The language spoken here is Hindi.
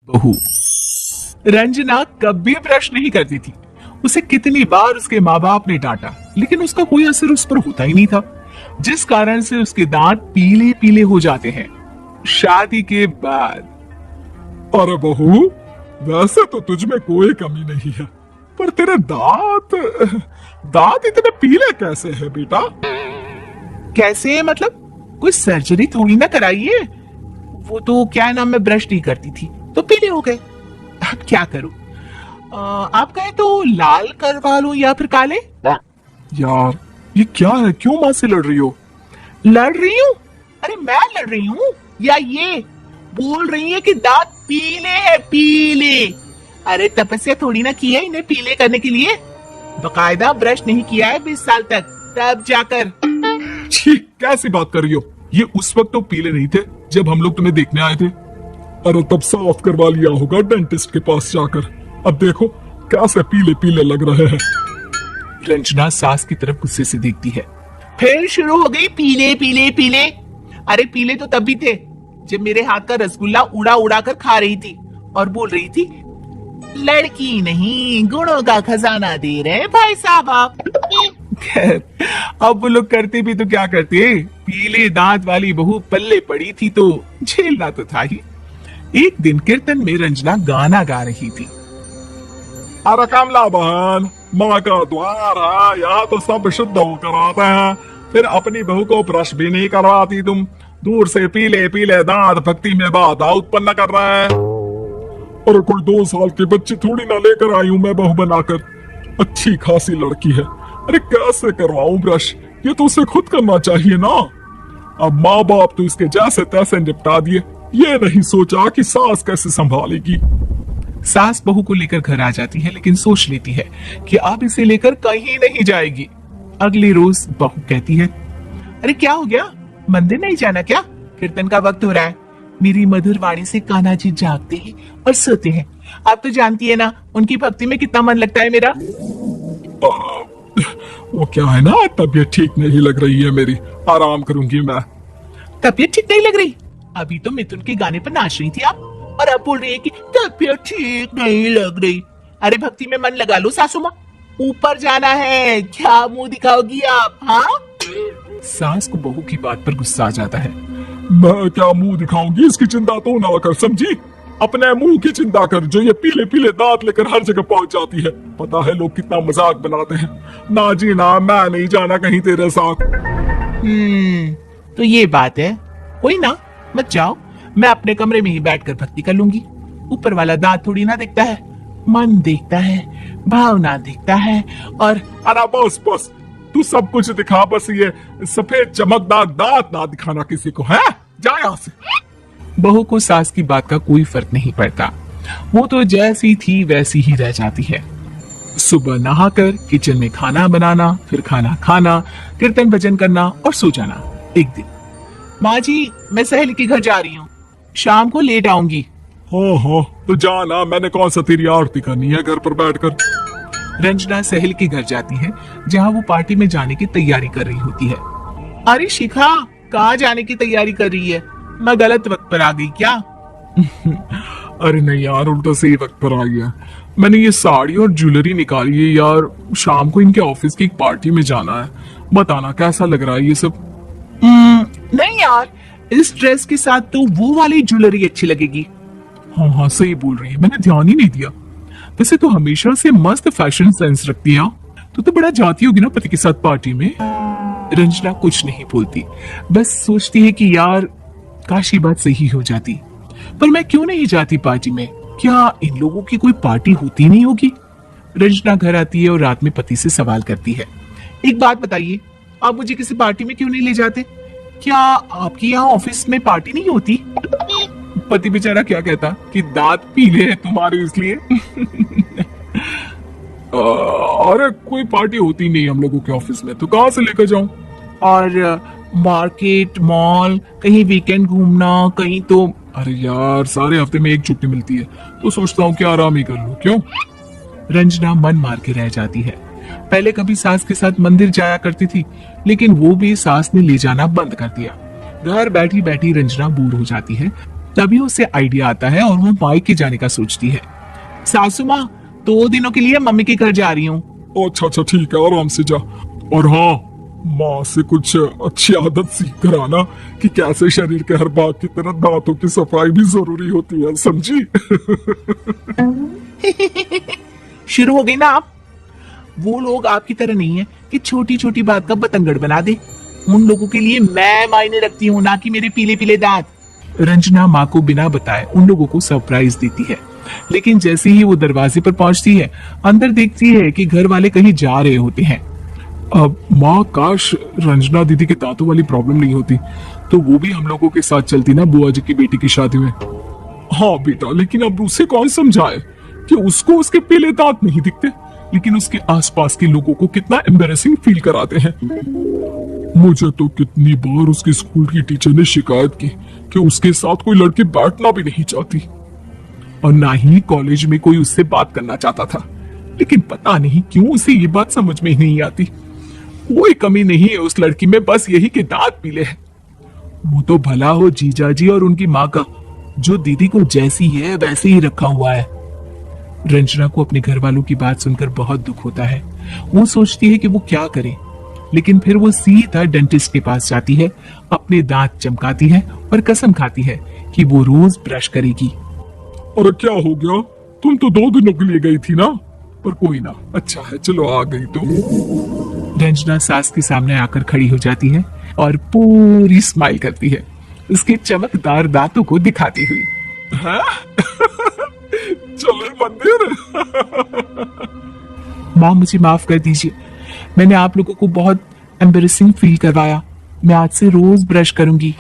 बहू। रंजना कभी ब्रश नहीं करती थी। उसे कितनी बार उसके माँ बाप ने डांटा, लेकिन उसका कोई असर उस पर होता ही नहीं था, जिस कारण से उसके दांत पीले पीले हो जाते हैं। शादी के बाद। अरे बहू, वैसे तो तुझ में कोई कमी नहीं है, पर तेरे दांत दांत इतने पीले कैसे हैं बेटा? कैसे मतलब? कोई सर्जरी थोड़ी ना कराइए। वो तो क्या नाम, मैं ब्रश नहीं करती थी तो पीले हो गए। अब क्या करूं? आप कहें तो लाल करवा लूं या फिर काले? यार ये क्या है, क्यों माँ से लड़ रही हो? लड़ रही हूँ? अरे मैं लड़ रही हूँ या ये बोल रही है कि दांत पीले हैं, पीले। अरे तपस्या थोड़ी ना की है इन्हें पीले करने के लिए। बकायदा ब्रश नहीं किया है 20 साल तक, तब जाकर। छी, कैसी बात कर रही हो? ये उस वक्त तो पीले नहीं थे जब हम लोग तुम्हें देखने आए थे। अरे तब साफ करवा लिया होगा डेंटिस्ट के पास जाकर। अब देखो कैसे पीले पीले लग रहे हैं। रंजना सास की तरफ गुस्से से देखती है। फिर शुरू हो गई पीले पीले पीले। अरे पीले तो तब भी थे जब मेरे हाथ का रसगुल्ला उड़ा उड़ा कर खा रही थी और बोल रही थी, लड़की नहीं गुणों का खजाना दे रहे भाई साहब आप। खैर, अब वो लोग करते भी तो क्या करते, पीले दांत वाली बहू पल्ले पड़ी थी तो झेलना तो था ही। एक दिन कीर्तन में रंजना गाना गा रही थी। अरे कमला बहन, माँ का द्वार है, यहाँ तो सब शुद्ध होकर आते हैं, फिर अपनी बहू को ब्रश भी नहीं करवाती तुम। दूर से पीले पीले दांत भक्ति में बाधा उत्पन्न कर रहा है। अरे कोई 2 साल की बच्ची थोड़ी ना लेकर आई हूँ मैं बहू बनाकर। अच्छी खासी लड़की है, अरे कैसे करवाऊं ब्रश? ये तो उसे खुद करना चाहिए ना। अब माँ बाप तो इसके जैसे तैसे निपटा दिए, ये नहीं सोचा कि सास कैसे संभालेगी। सास बहू को लेकर घर आ जाती है, लेकिन सोच लेती है कि अब इसे लेकर कहीं नहीं जाएगी। अगले रोज बहू कहती है, अरे क्या हो गया, मंदिर नहीं जाना क्या? कीर्तन का वक्त हो रहा है। मेरी मधुर वाणी से कान्हा जी जागते हैं और सोते हैं। आप तो जानती है ना उनकी भक्ति में कितना मन लगता है मेरा। वो क्या है ना, तबीयत ठीक नहीं लग रही है मेरी, आराम करूंगी मैं। तबीयत ठीक नहीं लग रही? अभी तो मिथुन के गाने पर नाच रही थी आप, और अब बोल रही है कि तबीयत ठीक नहीं लग रही। अरे भक्ति में मन लगा लो सासू माँ, ऊपर जाना है, क्या मुंह दिखाओगी आप? हाँ। सास को बहू की बात पर गुस्सा आ जाता है। मैं क्या मुंह दिखाऊंगी, इसकी चिंता तो ना कर, समझी? अपने मुंह की चिंता कर, जो ये पीले पीले दांत लेकर हर जगह पहुंच जाती है। पता है लोग कितना मजाक बनाते हैं। ना जी ना, मैं नहीं जाना कहीं तेरे साथ। तो ये बात है। कोई ना, मत जाओ, मैं अपने कमरे में ही बैठकर भक्ति कर लूंगी। ऊपर वाला दांत थोड़ी ना देखता है, मन देखता है, भावना देखता है। और अरे बस बस, तू सब कुछ दिखा, बस ये सफेद चमकदार दांत ना दिखाना किसी को, है? जा यहाँ से। बहू को सास की बात का कोई फर्क नहीं पड़ता, वो तो जैसी थी वैसी ही रह जाती है। सुबह नहाकर किचन में खाना बनाना, फिर खाना खाना, कीर्तन भजन करना और सो जाना। एक दिन, माँ जी मैं सहेली के घर जा रही हूँ, शाम को लेट आऊंगी। हो तो जाना, मैंने कौन सा तेरी आरती करनी है घर पर बैठकर। रंजना सहेली के घर जाती है, जहाँ वो पार्टी में जाने की तैयारी कर रही होती है। अरे शिखा, कहाँ जाने की तैयारी कर रही है? मैं गलत वक्त पर आ गई क्या? अरे नहीं यार, उल्टा सही वक्त पर आई है। मैंने ये साड़ी और ज्वेलरी निकाली है यार, शाम को इनके ऑफिस की एक पार्टी में जाना है। बताना कैसा लग रहा है ये सब? नहीं यार, इस ड्रेस के साथ तो वो वाली ज्वेलरी अच्छी लगेगी। हाँ सही बोल रही है, मैंने ध्यान ही नहीं दिया। वैसे तो हमेशा से मस्त फैशन सेंस रखती है। तो बड़ा जाती होगी ना पति के साथ पार्टी में। रंजना कुछ नहीं बोलती, बस सोचती है कि यार काश ये बात सही हो जाती, पर मैं क्यों नहीं जाती पार्टी में? क्या इन लोगों की कोई पार्टी होती नहीं होगी? रंजना घर आती है और रात में पति से सवाल करती है, एक बात बताइए, आप मुझे किसी पार्टी में क्यों नहीं ले जाते? क्या आपकी यहाँ ऑफिस में पार्टी नहीं होती? पति बेचारा क्या कहता कि दांत पीले हैं तुम्हारे इसलिए। अरे कोई पार्टी होती नहीं हम लोगों के ऑफिस में, तो कहाँ से लेकर जाऊं? और मार्केट, मॉल, कहीं वीकेंड घूमना, कहीं तो। अरे यार सारे हफ्ते में एक छुट्टी मिलती है, तो सोचता हूँ कि आराम ही कर लूं। क्यों? रंजना मन मार के रह जाती है। पहले कभी सास के साथ मंदिर जाया करती थी, लेकिन वो भी सास ने ले जाना बंद कर दिया। घर बैठी बैठी रंजना बोर हो जाती है, तभी उसे आइडिया आता है और वो मायके जाने का सोचती है। सासू माँ, 2 दिनों के लिए मम्मी के घर जा रही हूँ। अच्छा अच्छा ठीक है, आराम से जा। और हाँ, माँ से कुछ अच्छी आदत सीख कर आना कि कैसे शरीर के हर भाग की तरह दांतों की सफाई भी जरूरी होती है, समझी? शुरू हो गई ना आप। वो लोग आपकी तरह नहीं है कि छोटी छोटी बात का बतंगड़ बना दे। उन लोगों के लिए मैं मायने रखती हूँ, ना कि मेरे पीले पीले दांत। रंजना माँ को बिना बताए उन लोगों को सरप्राइज देती है, लेकिन जैसे ही वो दरवाजे पर पहुंचती है, अंदर देखती है कि घर वाले कहीं जा रहे होते हैं। अब माँ, काश रंजना दीदी के दांतों वाली प्रॉब्लम नहीं होती तो वो भी हम लोगों के साथ चलती ना बुआ जी की बेटी की शादी में। हाँ बेटा, लेकिन अब उसे कौन समझाए कि उसको उसके पीले दांत नहीं दिखते, लेकिन उसके आसपास के लोगों को कितना एम्बेरसिंग फील कराते हैं। मुझे तो कितनी बार उसके स्कूल की टीचर ने शिकायत की कि उसके साथ कोई लड़की बैठना भी नहीं चाहती और ना ही कॉलेज में कोई उससे बात करना चाहता था, लेकिन पता नहीं क्यों उसे ये बात समझ में ही नहीं आती। कोई कमी नहीं है उस लड़की में, बस यही कि दांत पीले हैं। वो तो भला हो जीजा जी और उनकी माँ का, जो दीदी को जैसी है वैसे ही रखा हुआ है। रंजना को अपने घर वालों की बात सुनकर बहुत दुख होता है। वो सोचती है कि वो क्या करे, लेकिन फिर वो सीधा डेंटिस्ट के पास जाती है, अपने दांत चमकाती है और कसम खाती है कि वो रोज ब्रश करेगी। और क्या हो गया, तुम तो 2 दिनों के लिए गई थी ना, पर कोई ना, अच्छा है, चलो आ गई तो। रंजना सास के सामने आकर खड़ी हो जाती है और पूरी स्माइल करती है, उसके चमकदार दांतों को दिखाती हुई। हाँ? चले मंदिर। माँ, मुझे माफ कर दीजिए, मैंने आप लोगों को बहुत एम्बेरसिंग फील करवाया। मैं आज से रोज ब्रश करूंगी।